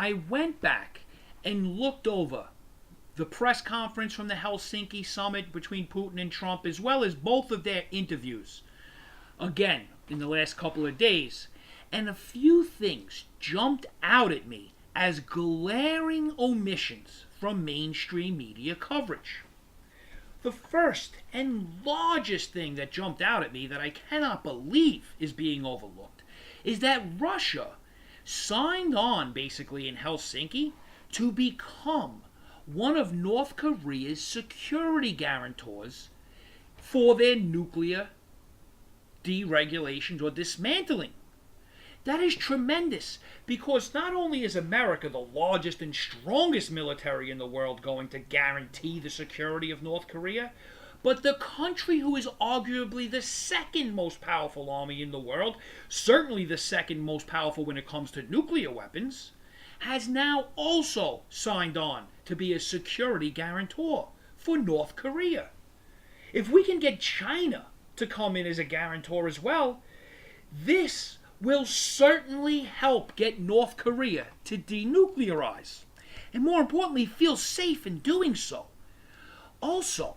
I went back and looked over the press conference from the Helsinki summit between Putin and Trump, as well as both of their interviews, again, in the last couple of days. And a few things jumped out at me as glaring omissions from mainstream media coverage. The first and largest thing that jumped out at me that I cannot believe is being overlooked is that Russia signed on basically in Helsinki to become one of North Korea's security guarantors for their nuclear deregulations or dismantling. That is tremendous, because not only is America the largest and strongest military in the world going to guarantee the security of North Korea, but the country who is arguably the second most powerful army in the world, certainly the second most powerful when it comes to nuclear weapons, has now also signed on to be a security guarantor for North Korea. If we can get China to come in as a guarantor as well, this will certainly help get North Korea to denuclearize, and more importantly, feel safe in doing so. Also,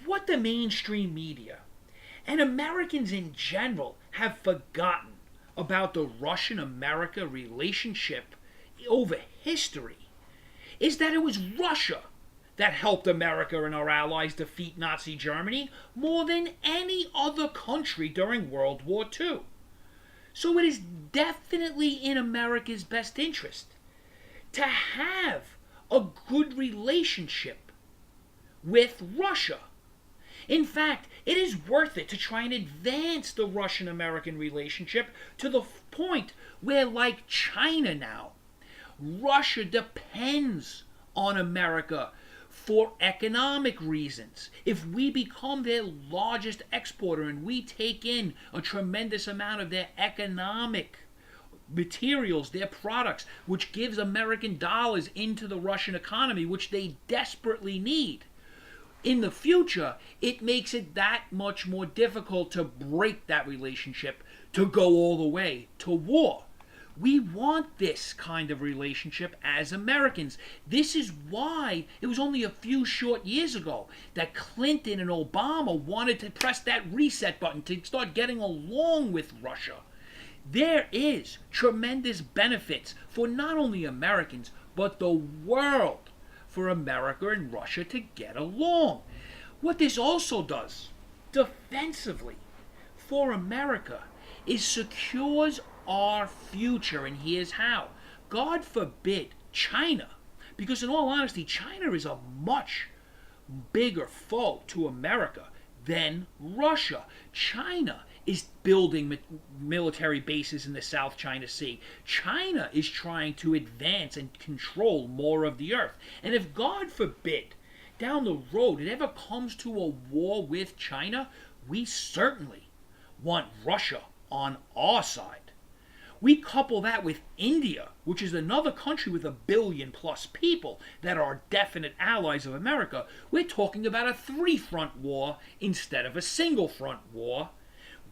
what the mainstream media and Americans in general have forgotten about the Russian-America relationship over history is that it was Russia that helped America and our allies defeat Nazi Germany more than any other country during World War II. So it is definitely in America's best interest to have a good relationship with Russia. In fact, it is worth it to try and advance the Russian-American relationship to the point where, like China now, Russia depends on America for economic reasons. If we become their largest exporter and we take in a tremendous amount of their economic materials, their products, which gives American dollars into the Russian economy, which they desperately need, in the future, it makes it that much more difficult to break that relationship, to go all the way to war. We want this kind of relationship as Americans. This is why it was only a few short years ago that Clinton and Obama wanted to press that reset button to start getting along with Russia. There is tremendous benefits for not only Americans, but the world, for America and Russia to get along. What this also does, defensively, for America, is secures our future, and here's how. God forbid China, because in all honesty, China is a much bigger foe to America than Russia. China is building military bases in the South China Sea. China is trying to advance and control more of the earth. And if, God forbid, down the road it ever comes to a war with China, we certainly want Russia on our side. We couple that with India, which is another country with 1 billion plus people that are definite allies of America. We're talking about a 3-front war instead of a single-front war.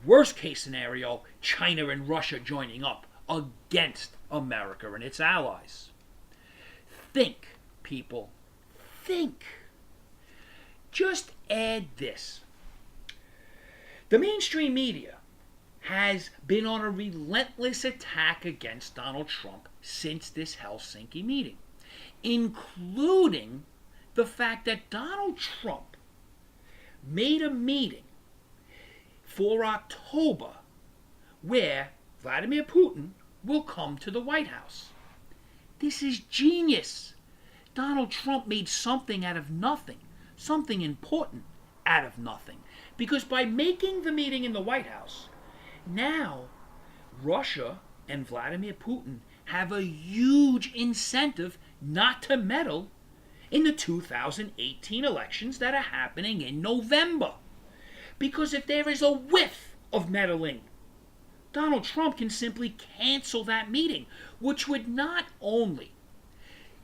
Worst case scenario, China and Russia joining up against America and its allies. Think, people. Think. Just add this. The mainstream media has been on a relentless attack against Donald Trump since this Helsinki meeting, including the fact that Donald Trump made a meeting for October where Vladimir Putin will come to the White House. This is genius. Donald Trump made something out of nothing, something important out of nothing, because by making the meeting in the White House, now Russia and Vladimir Putin have a huge incentive not to meddle in the 2018 elections that are happening in November. Because if there is a whiff of meddling, Donald Trump can simply cancel that meeting, which would not only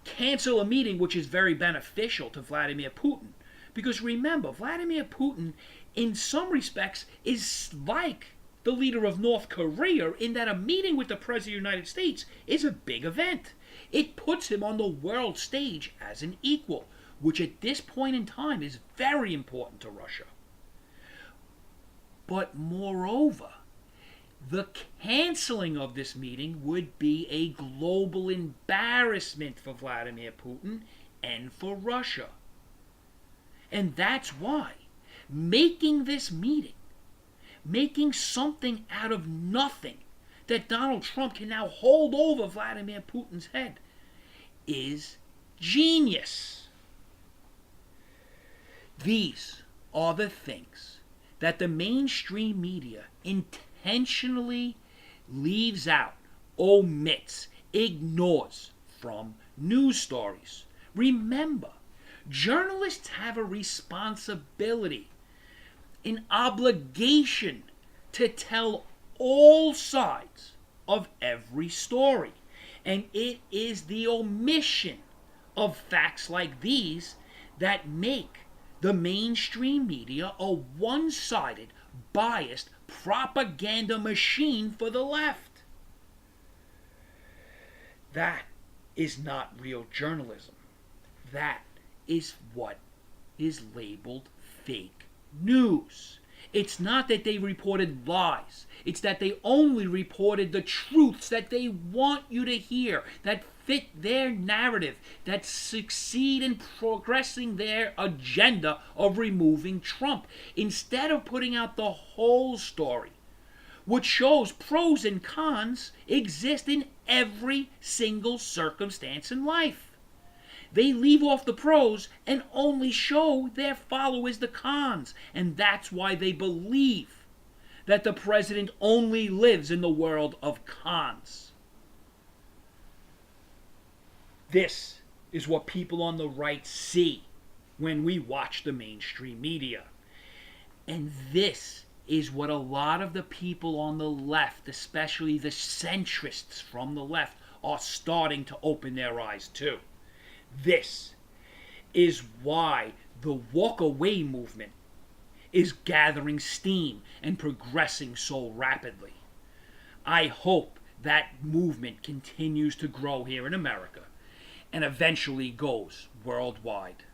cancel a meeting which is very beneficial to Vladimir Putin, because remember, Vladimir Putin in some respects is like the leader of North Korea, in that a meeting with the President of the United States is a big event. It puts him on the world stage as an equal, which at this point in time is very important to Russia. But moreover, the canceling of this meeting would be a global embarrassment for Vladimir Putin and for Russia. And that's why making this meeting, making something out of nothing that Donald Trump can now hold over Vladimir Putin's head, is genius. These are the things that the mainstream media intentionally leaves out, omits, ignores from news stories. Remember, journalists have a responsibility, an obligation to tell all sides of every story. And it is the omission of facts like these that make the mainstream media a one-sided, biased propaganda machine for the left. That is not real journalism. That is what is labeled fake news. It's not that they reported lies. It's that they only reported the truths that they want you to hear, that fit their narrative, that succeed in progressing their agenda of removing Trump, instead of putting out the whole story, which shows pros and cons exist in every single circumstance in life. They leave off the pros and only show their followers the cons. And that's why they believe that the president only lives in the world of cons. This is what people on the right see when we watch the mainstream media. And this is what a lot of the people on the left, especially the centrists from the left, are starting to open their eyes to. This is why the walk away movement is gathering steam and progressing so rapidly. I hope that movement continues to grow here in America and eventually goes worldwide.